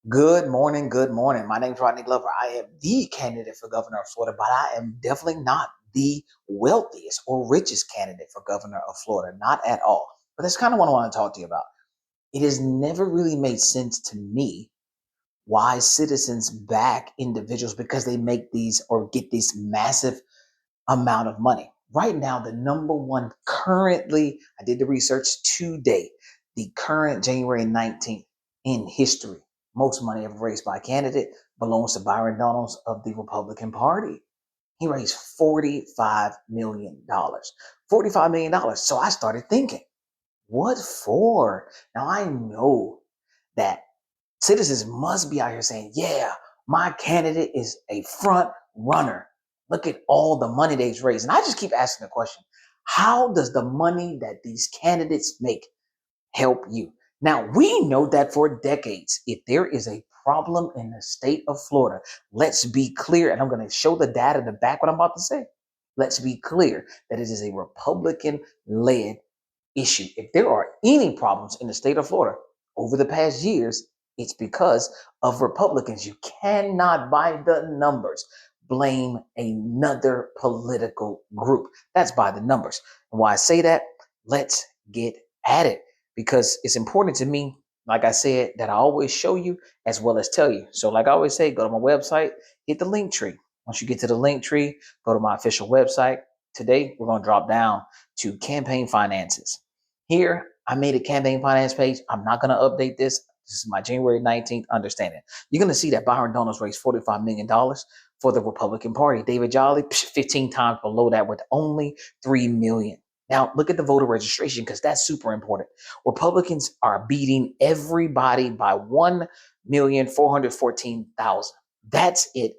Good morning. Good morning. My name is Rodney Glover. I am the candidate for governor of Florida, but I am definitely not the wealthiest or richest candidate for governor of Florida. Not at all. But that's kind of what I want to talk to you about. It has never really made sense to me why citizens back individuals because they make these or get this massive amount of money. Right now, the number one currently, I did the research today, the current January 19th in history, most money ever raised by a candidate belongs to Byron Donalds of the Republican Party. He raised $45 million. $45 million. So I started thinking, what for? Now I know that citizens must be out here saying, yeah, my candidate is a front runner. Look at all the money they've raised. And I just keep asking the question, how does the money that these candidates make help you? Now, we know that for decades, if there is a problem in the state of Florida, let's be clear, and I'm going to show the data to back what I'm about to say. Let's be clear that it is a Republican led issue. If there are any problems in the state of Florida over the past years, it's because of Republicans. You cannot, by the numbers, blame another political group. That's by the numbers. And why I say that, let's get at it because it's important to me, like I said, that I always show you as well as tell you. So, like I always say, go to my website, hit the link tree. Once you get to the link tree, go to my official website. Today, we're going to drop down to campaign finances. Here, I made a campaign finance page. I'm not going to update this. This is my January 19th understanding. You're going to see that Byron Donalds raised $45 million for the Republican Party. David Jolly, 15 times below that with only $3 million. Now, look at the voter registration because that's super important. Republicans are beating everybody by 1,414,000. That's it.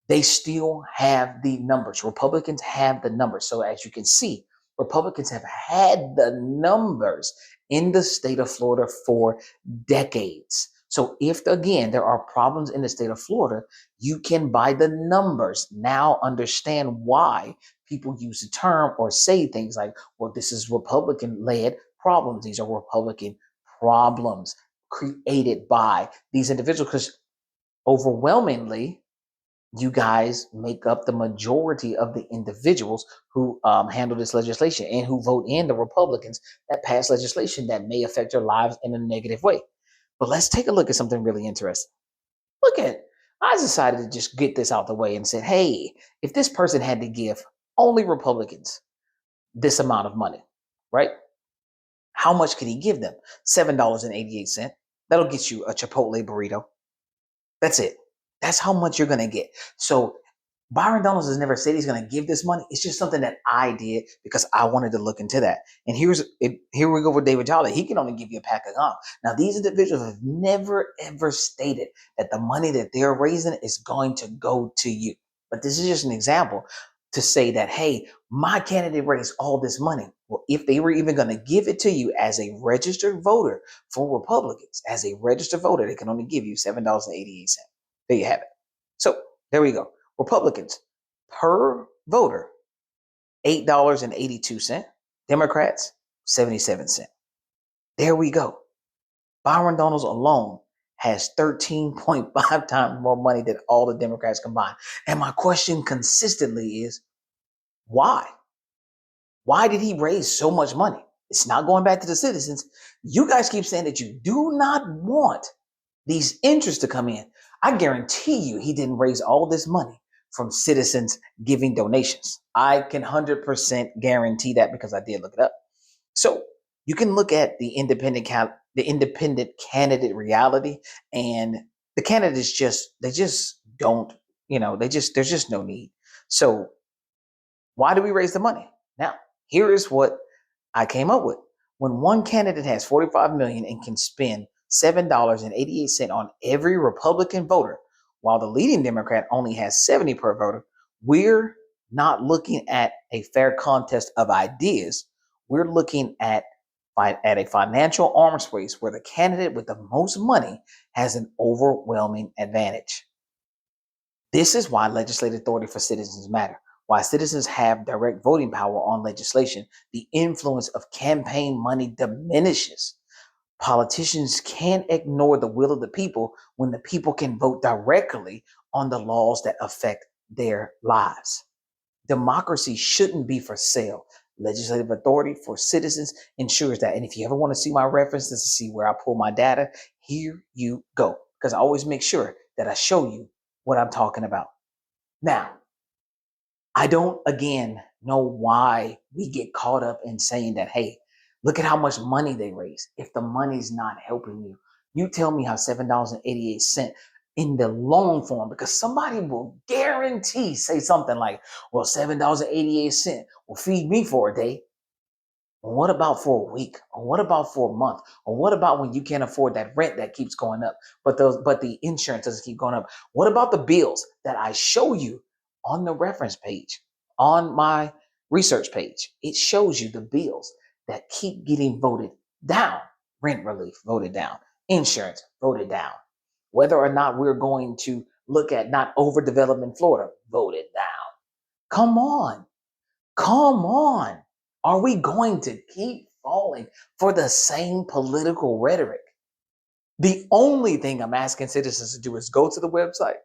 They still have the numbers. Republicans have the numbers. So as you can see, Republicans have had the numbers in the state of Florida for decades. So if, again, there are problems in the state of Florida, you can, by the numbers, now understand why people use the term or say things like, well, this is Republican-led problems. These are Republican problems created by these individuals because overwhelmingly, you guys make up the majority of the individuals who handle this legislation and who vote in the Republicans that pass legislation that may affect your lives in a negative way. But let's take a look at something really interesting. Look at, I decided to just get this out the way and said, hey, if this person had to give only Republicans this amount of money, right? How much could he give them? $7.88. That'll get you a Chipotle burrito. That's it. That's how much you're going to get. So Byron Donalds has never said he's going to give this money. It's just something that I did because I wanted to look into that. And here we go with David Jolly. He can only give you a pack of gum. Now, these individuals have never, ever stated that the money that they're raising is going to go to you. But this is just an example to say that, hey, my candidate raised all this money. Well, if they were even going to give it to you as a registered voter for Republicans, as a registered voter, they can only give you $7.88. There you have it. So there we go. Republicans per voter, $8.82. Democrats, 77 cents. There we go. Byron Donalds alone has 13.5 times more money than all the Democrats combined. And my question consistently is, why? Why did he raise so much money? It's not going back to the citizens. You guys keep saying that you do not want these interests to come in. I guarantee you he didn't raise all this money from citizens giving donations. I can 100% guarantee that because I did look it up. So you can look at the independent candidate reality, and the candidates they just don't, there's just no need. So why do we raise the money? Now, here is what I came up with. When one candidate has 45 million and can spend $7.88 on every Republican voter, while the leading Democrat only has 70 per voter, we're not looking at a fair contest of ideas. We're looking at a financial arms race where the candidate with the most money has an overwhelming advantage. This is why legislative authority for citizens matter. Why citizens have direct voting power on legislation. The influence of campaign money diminishes. Politicians can't ignore the will of the people when the people can vote directly on the laws that affect their lives. Democracy shouldn't be for sale. Legislative authority for citizens ensures that. And if you ever want to see my references to see where I pull my data, here you go. Because I always make sure that I show you what I'm talking about. Now, I don't, again, know why we get caught up in saying that, hey, look at how much money they raise. If the money's not helping you, you tell me how $7.88 in the long form, because somebody will guarantee say something like, well, $7.88 will feed me for a day. Well, what about for a week? Or what about for a month? Or what about when you can't afford that rent that keeps going up, but the insurance doesn't keep going up? What about the bills that I show you on the reference page, on my research page? It shows you the bills that keep getting voted down. Rent relief voted down. Insurance voted down. Whether or not we're going to look at not overdevelopment Florida voted down. Come on. Come on. Are we going to keep falling for the same political rhetoric? The only thing I'm asking citizens to do is go to the website,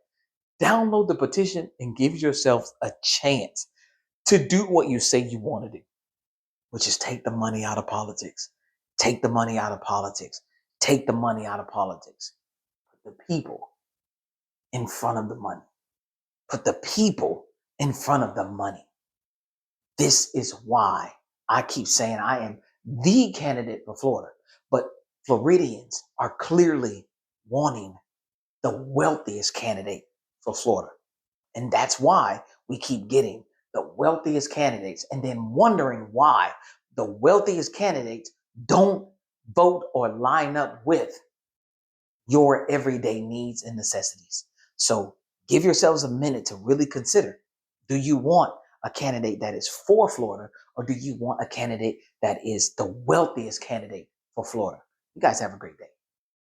download the petition, and give yourselves a chance to do what you say you want to do, which is take the money out of politics. Take the money out of politics. Take the money out of politics. Put the people in front of the money. Put the people in front of the money. This is why I keep saying I am the candidate for Florida, but Floridians are clearly wanting the wealthiest candidate for Florida. And that's why we keep getting the wealthiest candidates and then wondering why the wealthiest candidates don't vote or line up with your everyday needs and necessities. So give yourselves a minute to really consider, do you want a candidate that is for Florida, or do you want a candidate that is the wealthiest candidate for Florida? You guys have a great day.